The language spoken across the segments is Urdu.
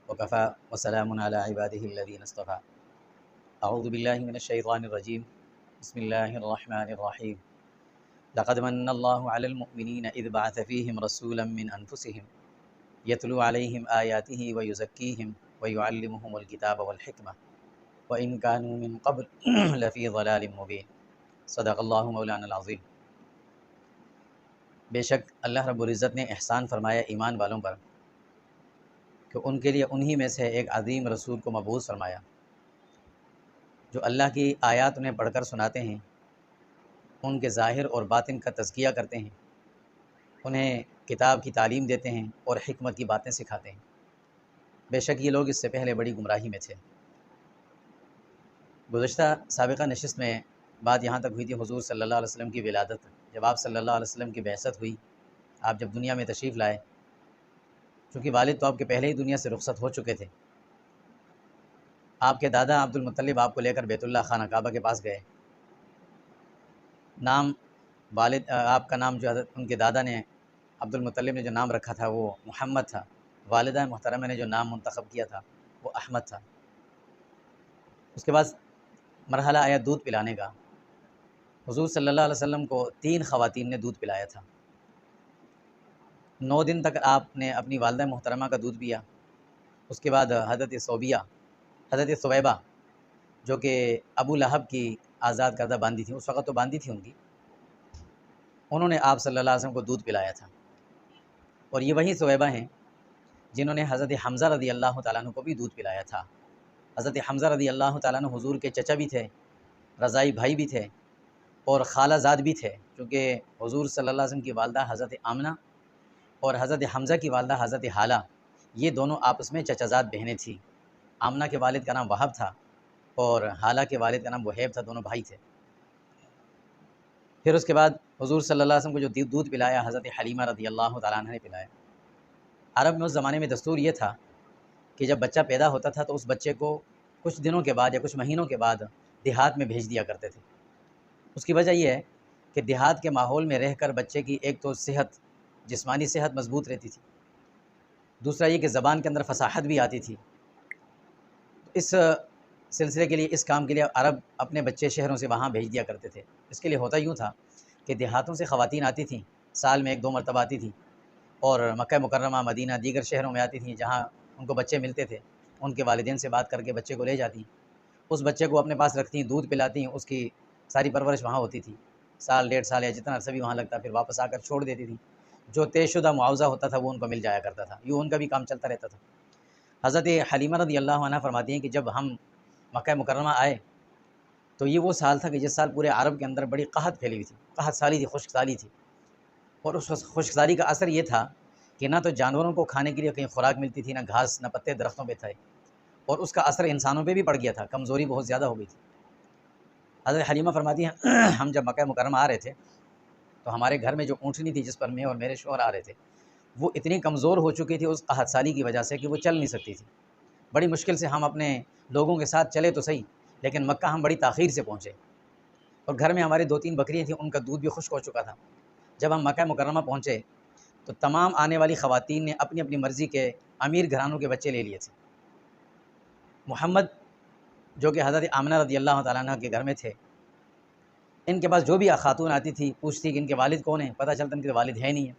وكفى وسلام على عباده الذين اصطفى أعوذ بالله من الشيطان الرجيم بسم الله الرحمن الرحيم لقد من الله على المؤمنين إذ بعث فيهم رسولا من أنفسهم يتلو عليهم آياته ويزكيهم ويعلمهم الكتاب والحكمة وإن كانوا من قبل لفي ضلال مبين صدق اللہ مولانا العظیم۔ بے شک اللہ رب العزت نے احسان فرمایا ایمان والوں پر کہ ان کے لیے انہی میں سے ایک عظیم رسول کو مبعوث فرمایا جو اللہ کی آیات انہیں پڑھ کر سناتے ہیں، ان کے ظاہر اور باطن کا تزکیہ کرتے ہیں، انہیں کتاب کی تعلیم دیتے ہیں اور حکمت کی باتیں سکھاتے ہیں۔ بے شک یہ لوگ اس سے پہلے بڑی گمراہی میں تھے۔ گزشتہ سابقہ نشست میں بات یہاں تک ہوئی تھی حضور صلی اللہ علیہ وسلم کی ولادت۔ جب آپ صلی اللہ علیہ وسلم کی بعثت ہوئی، آپ جب دنیا میں تشریف لائے، چونکہ والد تو آپ کے پہلے ہی دنیا سے رخصت ہو چکے تھے، آپ کے دادا عبد المطلب آپ کو لے کر بیت اللہ خانہ کعبہ کے پاس گئے۔ نام والد آپ کا نام جو حضرت ان کے دادا نے عبد المطلب نے جو نام رکھا تھا وہ محمد تھا، والدہ محترمہ نے جو نام منتخب کیا تھا وہ احمد تھا۔ اس کے بعد مرحلہ آیا دودھ پلانے کا۔ حضور صلی اللہ علیہ وسلم کو 3 خواتین نے دودھ پلایا تھا۔ 9 دن تک آپ نے اپنی والدہ محترمہ کا دودھ پیا۔ اس کے بعد حضرت ثویبہ جو کہ ابو لہب کی آزاد کردہ باندھی تھی، اس وقت تو باندھی تھی ان کی، انہوں نے آپ صلی اللہ علیہ وسلم کو دودھ پلایا تھا۔ اور یہ وہی ثویبہ ہیں جنہوں نے حضرت حمزہ رضی اللہ تعالیٰ عنہ کو بھی دودھ پلایا تھا۔ حضرت حمزہ رضی اللہ تعالیٰ عنہ حضور کے چچا بھی تھے، رضائی بھائی بھی تھے اور خالہ زاد بھی تھے، کیونکہ حضور صلی اللہ علیہ وسلم کی والدہ حضرت آمنہ اور حضرت حمزہ کی والدہ حضرت حالہ، یہ دونوں آپس میں چچا زاد بہنیں تھیں۔ آمنہ کے والد کا نام وہب تھا اور حالہ کے والد کا نام وہیب تھا، دونوں بھائی تھے۔ پھر اس کے بعد حضور صلی اللہ علیہ وسلم کو جو دودھ پلایا حضرت حلیمہ رضی اللہ تعالیٰ عنہ نے پلایا۔ عرب میں اس زمانے میں دستور یہ تھا کہ جب بچہ پیدا ہوتا تھا تو اس بچے کو کچھ دنوں کے بعد یا کچھ مہینوں کے بعد دیہات میں بھیج دیا کرتے تھے۔ اس کی وجہ یہ ہے کہ دیہات کے ماحول میں رہ کر بچے کی ایک تو جسمانی صحت مضبوط رہتی تھی، دوسرا یہ کہ زبان کے اندر فصاحت بھی آتی تھی۔ اس سلسلے کے لیے، اس کام کے لیے عرب اپنے بچے شہروں سے وہاں بھیج دیا کرتے تھے۔ اس کے لیے ہوتا یوں تھا کہ دیہاتوں سے خواتین آتی تھیں، سال میں 1-2 مرتبہ آتی تھیں اور مکہ مکرمہ، مدینہ، دیگر شہروں میں آتی تھیں جہاں ان کو بچے ملتے تھے، ان کے والدین سے بات کر کے بچے کو لے جاتی، اس بچے کو اپنے پاس رکھتی، دودھ پلاتی، اس کی ساری پرورش وہاں ہوتی تھی، 1.5 سال یا جتنا عرصہ بھی وہاں لگتا، پھر واپس آ کر چھوڑ دیتی تھی۔ جو طے شدہ معاوضہ ہوتا تھا وہ ان کو مل جایا کرتا تھا، یوں ان کا بھی کام چلتا رہتا تھا۔ حضرت حلیمہ رضی اللہ عنہ فرماتی ہیں کہ جب ہم مکہ مکرمہ آئے تو یہ وہ سال تھا کہ جس سال پورے عرب کے اندر بڑی قحط پھیلی ہوئی تھی، قحط سالی تھی، خشک سالی تھی، اور اس خشک سالی کا اثر یہ تھا کہ نہ تو جانوروں کو کھانے کے لیے کہیں خوراک ملتی تھی، نہ گھاس، نہ پتے درختوں پہ تھے، اور اس کا اثر انسانوں پہ بھی پڑ گیا تھا، کمزوری بہت زیادہ ہو گئی تھی۔ حضرت حلیمہ فرماتی ہیں ہم جب مکہ مکرمہ آ رہے تھے تو ہمارے گھر میں جو اونٹنی تھی جس پر میں اور میرے شوہر آ رہے تھے وہ اتنی کمزور ہو چکی تھی اس قحط سالی کی وجہ سے کہ وہ چل نہیں سکتی تھی۔ بڑی مشکل سے ہم اپنے لوگوں کے ساتھ چلے تو صحیح، لیکن مکہ ہم بڑی تاخیر سے پہنچے، اور گھر میں ہمارے 2-3 بکریاں تھیں، ان کا دودھ بھی خشک ہو چکا تھا۔ جب ہم مکہ مکرمہ پہنچے تو تمام آنے والی خواتین نے اپنی اپنی مرضی کے امیر گھرانوں کے بچے لے لیے تھے۔ محمد جو کہ حضرت آمنہ رضی اللہ تعالیٰ عنہ کے گھر میں تھے، ان کے پاس جو بھی خاتون آتی تھی پوچھتی کہ ان کے والد کون ہیں، پتہ چلتا ان کے والد ہے نہیں ہیں،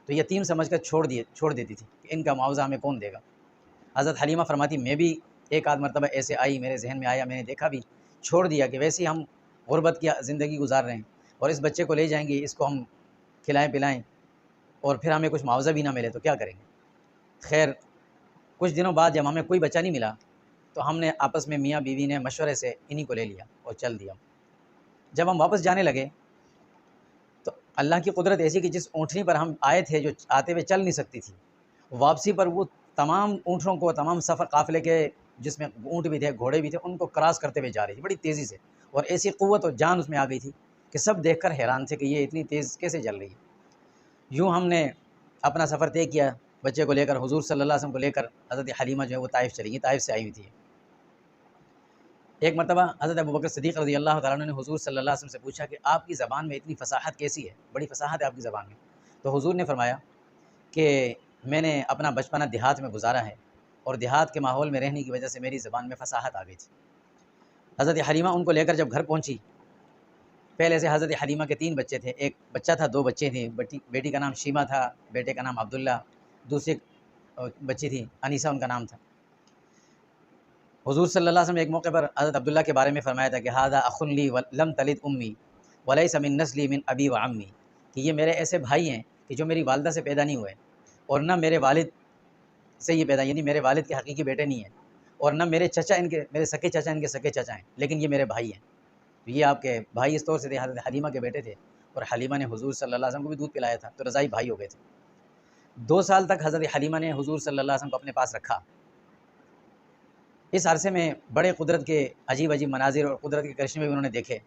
تو یتیم سمجھ کر چھوڑ دیتی تھی کہ ان کا معاوضہ ہمیں کون دے گا۔ حضرت حلیمہ فرماتی میں بھی 1-8 مرتبہ ایسے آئی، میرے ذہن میں آیا، میں نے دیکھا بھی، چھوڑ دیا کہ ویسے ہی ہم غربت کی زندگی گزار رہے ہیں اور اس بچے کو لے جائیں گے، اس کو ہم کھلائیں پلائیں اور پھر ہمیں کچھ معاوضہ بھی نہ ملے تو کیا کریں گے۔ خیر کچھ دنوں بعد جب ہمیں کوئی بچہ نہیں ملا تو ہم نے آپس میں میاں بیوی نے مشورے سے انہی کو لے لیا اور چل دیا۔ جب ہم واپس جانے لگے تو اللہ کی قدرت ایسی کہ جس اونٹنی پر ہم آئے تھے جو آتے ہوئے چل نہیں سکتی تھی، واپسی پر وہ تمام اونٹوں کو، تمام سفر قافلے کے جس میں اونٹ بھی تھے، گھوڑے بھی تھے، ان کو کراس کرتے ہوئے جا رہی تھی بڑی تیزی سے، اور ایسی قوت اور جان اس میں آ گئی تھی کہ سب دیکھ کر حیران تھے کہ یہ اتنی تیز کیسے چل رہی ہے۔ یوں ہم نے اپنا سفر طے کیا بچے کو لے کر، حضور صلی اللہ علیہ وسلم کو لے کر حضرت حلیمہ جو ہے وہ طائف چلی گئی، طائف سے آئی ہوئی تھی۔ ایک مرتبہ حضرت ابوبکر صدیق رضی اللہ تعالیٰ عنہ نے حضور صلی اللہ علیہ وسلم سے پوچھا کہ آپ کی زبان میں اتنی فصاحت کیسی ہے، بڑی فصاحت ہے آپ کی زبان میں، تو حضور نے فرمایا کہ میں نے اپنا بچپنا دیہات میں گزارا ہے اور دیہات کے ماحول میں رہنے کی وجہ سے میری زبان میں فصاحت آ گئی تھی۔ حضرت حلیمہ ان کو لے کر جب گھر پہنچی، پہلے سے حضرت حلیمہ کے 3 بچے تھے، ایک بچہ تھا، 2 بچے تھے، بیٹی کا نام شیمہ تھا، بیٹے کا نام عبداللہ، دوسری بچی تھی انیسہ، ان کا نام تھا۔ حضور صلی اللہ علیہ وسلم نے ایک موقع پر حضرت عبداللہ کے بارے میں فرمایا تھا کہ ھذا اخ لی لم تلد امی ولیس من نسلی من ابی و عمی، کہ یہ میرے ایسے بھائی ہیں کہ جو میری والدہ سے پیدا نہیں ہوئے اور نہ میرے والد سے یہ پیدا، یعنی میرے والد کے حقیقی بیٹے نہیں ہیں، اور نہ میرے چچا میرے سکے چچا ان کے سکے چچا ہیں، لیکن یہ میرے بھائی ہیں۔ تو یہ آپ کے بھائی اس طور سے تھے، حضرت حلیمہ کے بیٹے تھے، اور حلیمہ نے حضور صلی اللہ علیہ وسلم کو بھی دودھ پلایا تھا، تو رضائی بھائی ہو گئے تھے۔ 2 سال تک حضرت حلیمہ نے حضور صلی اللہ علیہ وسلم کو اپنے پاس رکھا۔ اس عرصے میں بڑے قدرت کے عجیب عجیب مناظر اور قدرت کے کرشمے بھی انہوں نے دیکھے،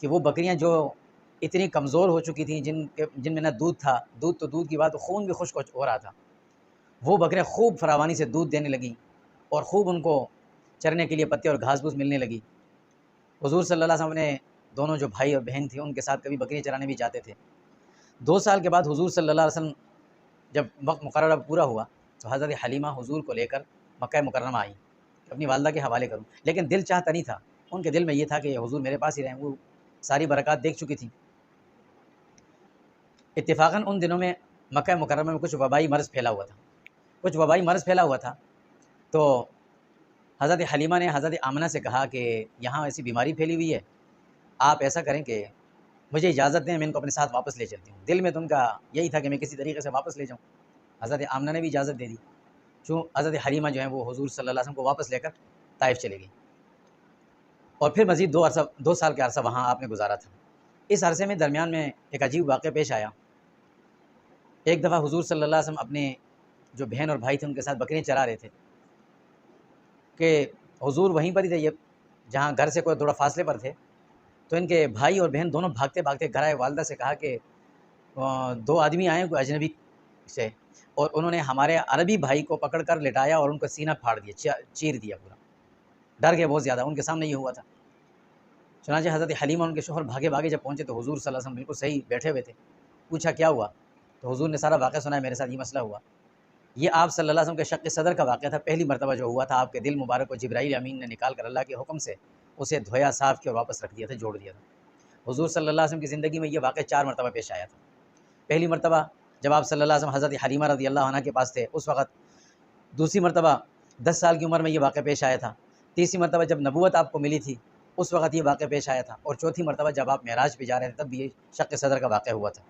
کہ وہ بکریاں جو اتنی کمزور ہو چکی تھیں، جن میں نہ دودھ تھا، دودھ تو دودھ کی بات، خون بھی خشک ہو رہا تھا، وہ بکریاں خوب فراوانی سے دودھ دینے لگیں اور خوب ان کو چرنے کے لیے پتے اور گھاس پھوس ملنے لگی۔ حضور صلی اللہ علیہ وسلم نے دونوں جو بھائی اور بہن تھے ان کے ساتھ کبھی بکریاں چرانے بھی جاتے تھے۔ 2 سال کے بعد حضور صلی اللہ علیہ وسلم جب وقت مقررہ پورا ہوا تو حضرت حلیمہ حضور کو لے کر مکہ مکرمہ آئی، اپنی والدہ کے حوالے کروں، لیکن دل چاہتا نہیں تھا، ان کے دل میں یہ تھا کہ حضور میرے پاس ہی رہیں، وہ ساری برکات دیکھ چکی تھیں۔ اتفاقاً ان دنوں میں مکہ مکرمہ میں کچھ وبائی مرض پھیلا ہوا تھا، تو حضرت حلیمہ نے حضرت آمنہ سے کہا کہ یہاں ایسی بیماری پھیلی ہوئی ہے، آپ ایسا کریں کہ مجھے اجازت دیں، میں ان کو اپنے ساتھ واپس لے چلتی ہوں۔ دل میں تو ان کا یہی تھا کہ میں کسی طریقے سے واپس لے جاؤں۔ حضرت آمنہ نے بھی اجازت دے دی، چوں حضرت حلیمہ جو ہیں وہ حضور صلی اللہ علیہ وسلم کو واپس لے کر طائف چلے گئی، اور پھر مزید 2 سال کا عرصہ وہاں آپ نے گزارا تھا۔ اس عرصے میں درمیان میں ایک عجیب واقعہ پیش آیا۔ ایک دفعہ حضور صلی اللہ علیہ وسلم اپنے جو بہن اور بھائی تھے ان کے ساتھ بکریاں چرا رہے تھے کہ حضور وہیں پر ہی تھے، یہ جہاں گھر سے کوئی تھوڑا فاصلے پر تھے، تو ان کے بھائی اور بہن دونوں بھاگتے بھاگتے گھر آئے، والدہ سے کہا کہ 2 آدمی آئے کوئی اجنبی سے، اور انہوں نے ہمارے عربی بھائی کو پکڑ کر لٹایا اور ان کا سینہ پھاڑ دیا، چیر دیا پورا۔ ڈر گئے بہت زیادہ، ان کے سامنے یہ ہوا تھا۔ چنانچہ حضرت حلیمہ ان کے شوہر بھاگے جب پہنچے تو حضور صلی اللہ علیہ وسلم بالکل صحیح بیٹھے ہوئے تھے۔ پوچھا کیا ہوا؟ تو حضور نے سارا واقعہ سنایا، میرے ساتھ یہ مسئلہ ہوا۔ یہ آپ صلی اللہ علیہ وسلم کے شق صدر کا واقعہ تھا، پہلی مرتبہ جو ہوا تھا، آپ کے دل مبارک کو جبرائیل امین نے نکال کر اللہ کے حکم سے اسے دھویا، صاف کیا اور واپس رکھ دیا تھا، جوڑ دیا تھا۔ حضور صلی اللہ علیہ وسلم کی زندگی میں یہ واقعہ 4 مرتبہ پیش آیا تھا۔ پہلی مرتبہ جب آپ صلی اللہ علیہ وسلم حضرت حلیمہ رضی اللہ عنہ کے پاس تھے اس وقت، دوسری مرتبہ 10 سال کی عمر میں یہ واقعہ پیش آیا تھا، تیسری مرتبہ جب نبوت آپ کو ملی تھی اس وقت یہ واقعہ پیش آیا تھا، اور چوتھی مرتبہ جب آپ معراج پہ جا رہے تھے تب بھی یہ شق صدر کا واقعہ ہوا تھا۔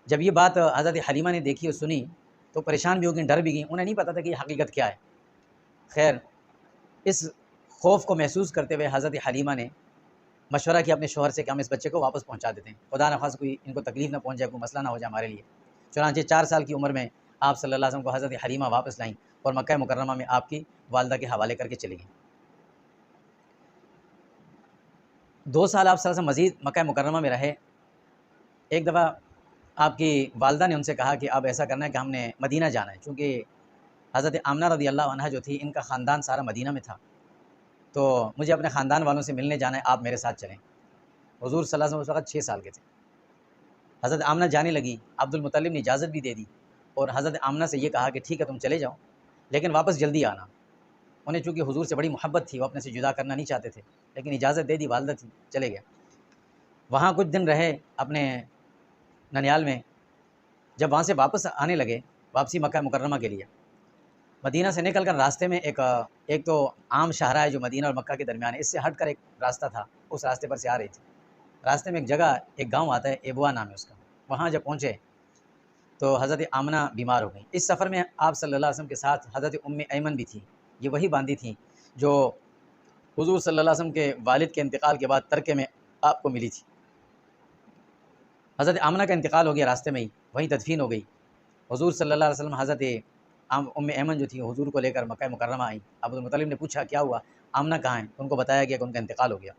جب یہ بات حضرت حلیمہ نے دیکھی اور سنی تو پریشان بھی ہو گئیں، ڈر بھی گئیں، انہیں نہیں پتہ تھا کہ یہ حقیقت کیا ہے۔ خیر، اس خوف کو محسوس کرتے ہوئے حضرت حلیمہ نے مشورہ کیا اپنے شوہر سے کہ ہم اس بچے کو واپس پہنچا دیتے ہیں، خدا نخواستہ کوئی ان کو تکلیف نہ پہنچ جائے، کوئی مسئلہ نہ ہو جائے ہمارے لیے۔ چنانچہ 4 سال کی عمر میں آپ صلی اللہ علیہ وسلم کو حضرت حلیمہ واپس لائیں اور مکہ مکرمہ میں آپ کی والدہ کے حوالے کر کے چلی گئیں۔ 2 سال آپ صلی اللہ علیہ وسلم مزید مکہ مکرمہ میں رہے۔ ایک دفعہ آپ کی والدہ نے ان سے کہا کہ اب ایسا کرنا ہے کہ ہم نے مدینہ جانا ہے، چونکہ حضرت آمنہ رضی اللہ عنہ جو تھی ان کا خاندان سارا مدینہ میں تھا، تو مجھے اپنے خاندان والوں سے ملنے جانا ہے، آپ میرے ساتھ چلیں۔ حضور صلی اللہ علیہ وسلم اس وقت 6 سال کے تھے۔ حضرت آمنہ جانے لگی، عبد المطلب نے اجازت بھی دے دی اور حضرت آمنہ سے یہ کہا کہ ٹھیک ہے تم چلے جاؤ لیکن واپس جلدی آنا۔ انہیں چونکہ حضور سے بڑی محبت تھی، وہ اپنے سے جدا کرنا نہیں چاہتے تھے، لیکن اجازت دے دی، والدہ تھی، چلے گیا۔ وہاں کچھ دن رہے اپنے ننیال میں۔ جب وہاں سے واپس آنے لگے، واپسی مکہ مکرمہ کے لیے، مدینہ سے نکل کر راستے میں ایک تو عام شاہراہ ہے جو مدینہ اور مکہ کے درمیان ہے، اس سے ہٹ کر ایک راستہ تھا، اس راستے پر سے آ رہی تھی۔ راستے میں ایک جگہ، ایک گاؤں آتا ہے، ایبوا نام ہے اس کا، وہاں جب پہنچے تو حضرت آمنہ بیمار ہو گئیں۔ اس سفر میں آپ صلی اللہ علیہ وسلم کے ساتھ حضرت ایمن بھی تھی، یہ وہی باندھی تھیں جو حضور صلی اللہ علیہ وسلم کے والد کے انتقال کے بعد ترکے میں آپ کو ملی تھی۔ حضرت آمنہ کا انتقال ہو گیا راستے میں ہی، وہیں تدفین ہو گئی۔ حضور صلی اللہ علیہ وسلم حضرت ایمن جو تھی حضور کو لے کر مکہ مکرمہ آئیں۔ عبد المطلب نے پوچھا کیا ہوا، آمنہ کہاں ہیں؟ ان کو بتایا گیا کہ ان کا انتقال ہو گیا۔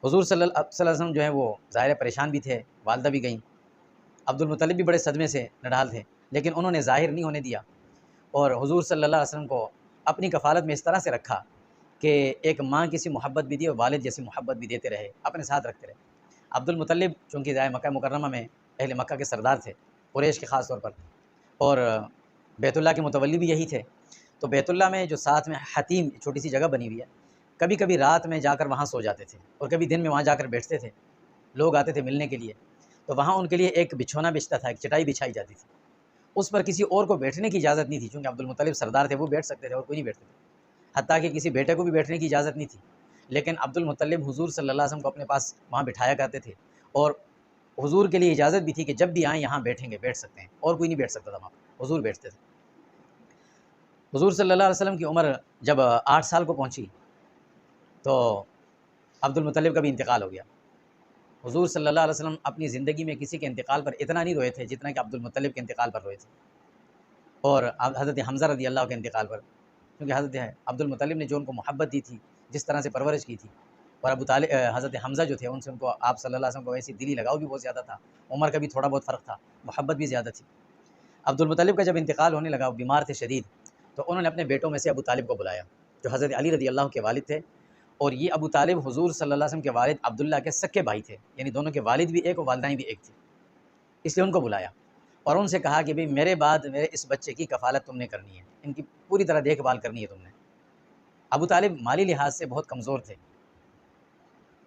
حضور صلی اللہ علیہ وسلم جو ہیں وہ ظاہر پریشان بھی تھے، والدہ بھی گئیں، عبد المطلب بھی بڑے صدمے سے نڈال تھے، لیکن انہوں نے ظاہر نہیں ہونے دیا اور حضور صلی اللہ علیہ وسلم کو اپنی کفالت میں اس طرح سے رکھا کہ ایک ماں کی سی محبت بھی دی اور والد جیسی محبت بھی دیتے رہے، اپنے ساتھ رکھتے رہے۔ عبد المطلب چونکہ ظاہر مکہ مکرمہ میں اہل مکہ کے سردار تھے، قریش کے خاص طور پر، اور بیت اللہ کے متولی بھی یہی تھے، تو بیت اللہ میں جو ساتھ میں حتیم چھوٹی سی جگہ بنی ہوئی ہے، کبھی کبھی رات میں جا کر وہاں سو جاتے تھے اور کبھی دن میں وہاں جا کر بیٹھتے تھے، لوگ آتے تھے ملنے کے لیے، تو وہاں ان کے لیے ایک بچھونا بچھتا تھا، ایک چٹائی بچھائی جاتی تھی، اس پر کسی اور کو بیٹھنے کی اجازت نہیں تھی، چونکہ عبد المطلب سردار تھے، وہ بیٹھ سکتے تھے اور کوئی نہیں بیٹھتے تھے، حتیٰ کہ کسی بیٹے کو بھی بیٹھنے کی اجازت نہیں تھی، لیکن عبد المطلب حضور صلی اللہ علیہ وسلم کو اپنے پاس وہاں بٹھایا کرتے تھے، اور حضور کے لیے اجازت بھی تھی کہ جب بھی آئیں یہاں بیٹھیں گے، بیٹھ سکتے ہیں، اور کوئی نہیں بیٹھ سکتا تھا وہاں پہ، حضور بیٹھتے تھے۔ حضور صلی اللہ علیہ وسلم کی عمر جب 8 سال کو پہنچی تو عبد المطلب کا بھی انتقال ہو گیا۔ حضور صلی اللہ علیہ وسلم اپنی زندگی میں کسی کے انتقال پر اتنا نہیں روئے تھے جتنا کہ عبد المطلب کے انتقال پر روئے تھے، اور حضرت حمزہ رضی اللہ کے انتقال پر، کیونکہ حضرت عبد المطلب نے جو ان کو محبت دی تھی، جس طرح سے پرورش کی تھی، اور حضرت حمزہ جو تھے ان سے ان کو آپ صلی اللہ علیہ وسلم کو ویسی دلی لگاؤ بھی بہت زیادہ تھا، عمر کا بھی تھوڑا بہت فرق تھا، محبت بھی زیادہ تھی۔ عبد المطلب کا جب انتقال ہونے لگا، وہ بیمار تھے شدید، تو انہوں نے اپنے بیٹوں میں سے ابو طالب کو بلایا، جو حضرت علی رضی اللہ کے والد تھے، اور یہ ابو طالب حضور صلی اللہ علیہ وسلم کے والد عبداللہ کے سکے بھائی تھے، یعنی دونوں کے والد بھی ایک اور والدین بھی ایک تھی، اس لیے ان کو بلایا اور ان سے کہا کہ بھئی میرے بعد میرے اس بچے کی کفالت تم نے کرنی ہے، ان کی پوری طرح دیکھ بھال کرنی ہے تم نے۔ ابو طالب مالی لحاظ سے بہت کمزور تھے،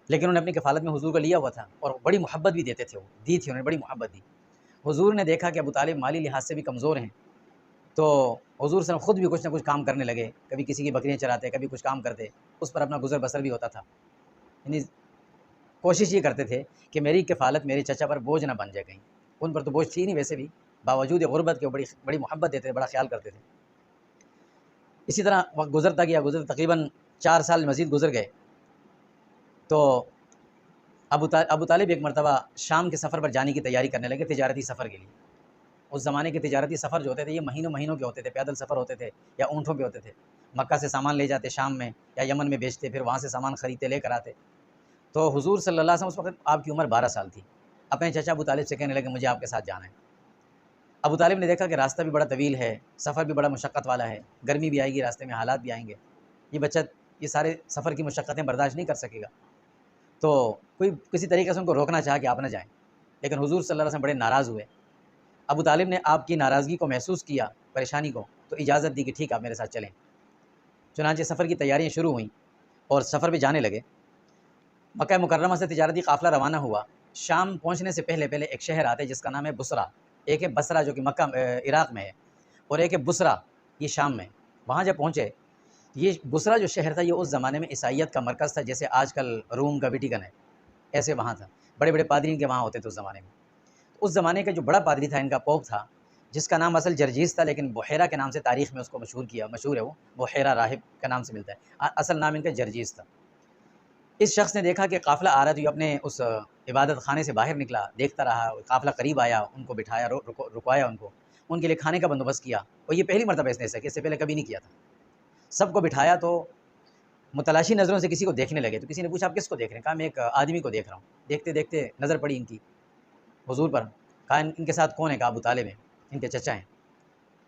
لیکن انہوں نے اپنی کفالت میں حضور کو لیا ہوا تھا، اور بڑی محبت بھی دیتے تھے، وہ دی تھی انہوں نے، بڑی محبت دی۔ حضور نے دیکھا کہ ابو طالب مالی لحاظ سے بھی کمزور ہیں، تو حضور صلی اللہ علیہ وسلم خود بھی کچھ نہ کچھ کام کرنے لگے، کبھی کسی کی بکریاں چراتے، کبھی کچھ کام کرتے، اس پر اپنا گزر بسر بھی ہوتا تھا، یعنی کوشش یہ کرتے تھے کہ میری کفالت میرے چچا پر بوجھ نہ بن جائے کہیں، ان پر تو بوجھ تھی نہیں ویسے بھی، باوجود غربت کے بڑی بڑی محبت دیتے تھے، بڑا خیال کرتے تھے۔ اسی طرح وقت گزرتا گیا، تقریباً 4 سال مزید گزر گئے، تو ابو طالب ایک مرتبہ شام کے سفر پر جانے کی تیاری کرنے لگے، تجارتی سفر کے لیے۔ اس زمانے کے تجارتی سفر جو ہوتے تھے یہ مہینوں مہینوں کے ہوتے تھے، پیدل سفر ہوتے تھے یا اونٹوں پہ ہوتے تھے، مکہ سے سامان لے جاتے شام میں یا یمن میں بیچتے، پھر وہاں سے سامان خریدتے لے کر آتے۔ تو حضور صلی اللہ علیہ وسلم اس وقت آپ کی عمر 12 سال تھی، اپنے چچا ابو طالب سے کہنے لگے مجھے آپ کے ساتھ جانا ہے۔ ابو طالب نے دیکھا کہ راستہ بھی بڑا طویل ہے، سفر بھی بڑا مشقت والا ہے، گرمی بھی آئے گی راستے میں، حالات بھی آئیں گے، یہ بچہ یہ سارے سفر کی مشقتیں برداشت نہیں کر سکے گا، تو کوئی کسی طریقے سے ان کو روکنا چاہا کہ آپ نہ جائیں، لیکن حضور صلی اللہ علیہ وسلم بڑے ناراض ہوئے۔ ابو طالب نے آپ کی ناراضگی کو محسوس کیا، پریشانی کو، تو اجازت دی کہ ٹھیک آپ میرے ساتھ چلیں۔ چنانچہ سفر کی تیاریاں شروع ہوئیں اور سفر پہ جانے لگے۔ مکہ مکرمہ سے تجارتی قافلہ روانہ ہوا۔ شام پہنچنے سے پہلے ایک شہر آتا ہے جس کا نام ہے بصرہ، ایک ہے بصرہ جو کہ مکہ عراق میں ہے، اور ایک ہے بصرہ یہ شام میں۔ وہاں جب پہنچے، یہ بصرہ جو شہر تھا یہ اس زمانے میں عیسائیت کا مرکز تھا، جیسے آج کل روم کا ویٹیکن ہے، ایسے وہاں تھا، بڑے بڑے پادری کے وہاں ہوتے تھے اس زمانے میں۔ اس زمانے کا جو بڑا پادری تھا ان کا پوپ تھا، جس کا نام اصل جرجیس تھا، لیکن بحیرہ کے نام سے تاریخ میں اس کو مشہور ہے، وہ بحیرہ راہب کے نام سے ملتا ہے، اصل نام ان کا جرجیس تھا۔ اس شخص نے دیکھا کہ قافلہ آ رہا ہے، تو یہ اپنے اس عبادت خانے سے باہر نکلا، دیکھتا رہا، قافلہ قریب آیا، ان کو بٹھایا، رکوایا، ان کے لیے کھانے کا بندوبست کیا، اور یہ پہلی مرتبہ اس نے ایسا کیا، اس سے پہلے کبھی نہیں کیا تھا۔ سب کو بٹھایا تو متلاشی نظروں سے کسی کو دیکھنے لگے، تو کسی نے پوچھا آپ کس کو دیکھ رہے ہیں؟ کہا میں ایک آدمی کو دیکھ رہا ہوں۔ دیکھتے دیکھتے نظر پڑی ان کی حضور پر، کہا ان کے ساتھ کون ہے؟ کہا ابو طالب ہیں، ان کے چچا ہیں۔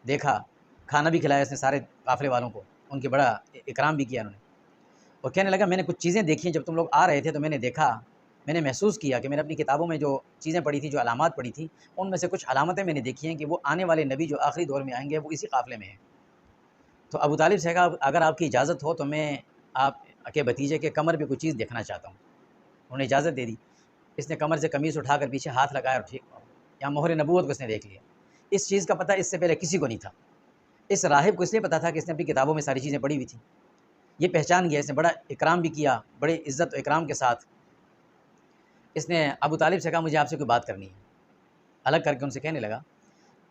دیکھا، کھانا بھی کھلایا اس نے سارے قافلے والوں کو، ان کے بڑا اکرام بھی کیا انہوں نے، اور کہنے لگا میں نے کچھ چیزیں دیکھی ہیں جب تم لوگ آ رہے تھے، تو میں نے دیکھا، میں نے محسوس کیا کہ میں نے اپنی کتابوں میں جو چیزیں پڑھی تھیں، جو علامات پڑھی تھیں، ان میں سے کچھ علامتیں میں نے دیکھی ہیں کہ وہ آنے والے نبی جو آخری دور میں آئیں گے وہ اسی قافلے میں ہیں۔ تو ابو طالب سے کہا اگر آپ کی اجازت ہو تو میں آپ کے بھتیجے کے کمر پہ کوئی چیز دیکھنا چاہتا ہوں۔ انہوں نے اجازت دے دی۔ اس نے کمر سے قمیص اٹھا کر پیچھے ہاتھ لگایا، اور ٹھیک یا مہر نبوت کو اس نے دیکھ لیا۔ اس چیز کا پتہ اس سے پہلے کسی کو نہیں تھا۔ اس راہب کو اس لیے پتہ تھا کہ اس نے اپنی کتابوں میں ساری چیزیں پڑھی ہوئی تھیں، یہ پہچان گیا، اس نے بڑا اکرام بھی کیا، بڑے عزت و اکرام کے ساتھ۔ اس نے ابو طالب سے کہا مجھے آپ سے کوئی بات کرنی ہے۔ الگ کر کے ان سے کہنے لگا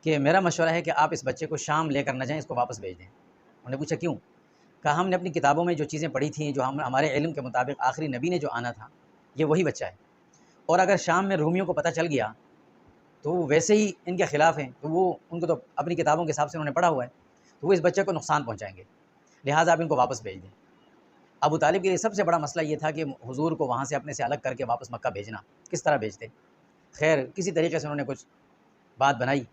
کہ میرا مشورہ ہے کہ آپ اس بچے کو شام لے کر نہ جائیں، اس کو واپس بھیج دیں۔ انہوں نے پوچھا کیوں؟ کہا ہم نے اپنی کتابوں میں جو چیزیں پڑھی تھیں، جو ہمارے علم کے مطابق آخری نبی نے جو آنا تھا یہ وہی بچہ ہے، اور اگر شام میں رومیوں کو پتہ چل گیا تو وہ ویسے ہی ان کے خلاف ہیں، تو وہ ان کو تو اپنی کتابوں کے حساب سے انہوں نے پڑھا ہوا ہے، تو وہ اس بچے کو نقصان پہنچائیں گے، لہٰذا آپ ان کو واپس بھیج دیں۔ ابو طالب کے لیے سب سے بڑا مسئلہ یہ تھا کہ حضور کو وہاں سے اپنے سے الگ کر کے واپس مکہ بھیجنا، کس طرح بھیجتے؟ خیر کسی طریقے سے انہوں نے کچھ بات بنائی،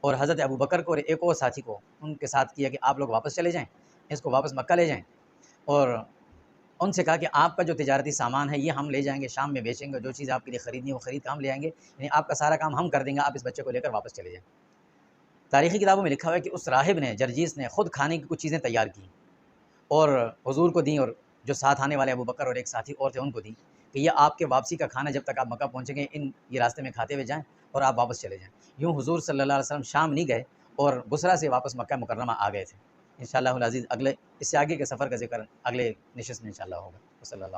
اور حضرت ابو بکر کو اور ایک اور ساتھی کو ان کے ساتھ کیا کہ آپ لوگ واپس چلے جائیں، اس کو واپس مکہ لے جائیں، اور ان سے کہا کہ آپ کا جو تجارتی سامان ہے یہ ہم لے جائیں گے، شام میں بیچیں گے، جو چیز آپ کے لیے خریدنی ہے وہ خرید کے ہم لے آئیں گے، یعنی آپ کا سارا کام ہم کر دیں گے، آپ اس بچے کو لے کر واپس چلے جائیں۔ تاریخی کتابوں میں لکھا ہوا ہے کہ اس راہب نے، جرجیس نے، خود کھانے کی کچھ چیزیں تیار کی اور حضور کو دیں، اور جو ساتھ آنے والے ابو بکر اور ایک ساتھی اور تھے ان کو دیں کہ یہ آپ کے واپسی کا کھانا، جب تک آپ مکہ پہنچیں گے یہ راستے میں کھاتے ہوئے جائیں اور آپ واپس چلے جائیں۔ یوں حضور صلی اللہ علیہ وسلم شام نہیں گئے اور بصرہ سے واپس مکہ مکرمہ آ گئے تھے۔ انشاءاللہ العزیز اس سے آگے کے سفر کا ذکر اگلے نشست میں انشاءاللہ ہوگا۔ صلی اللہ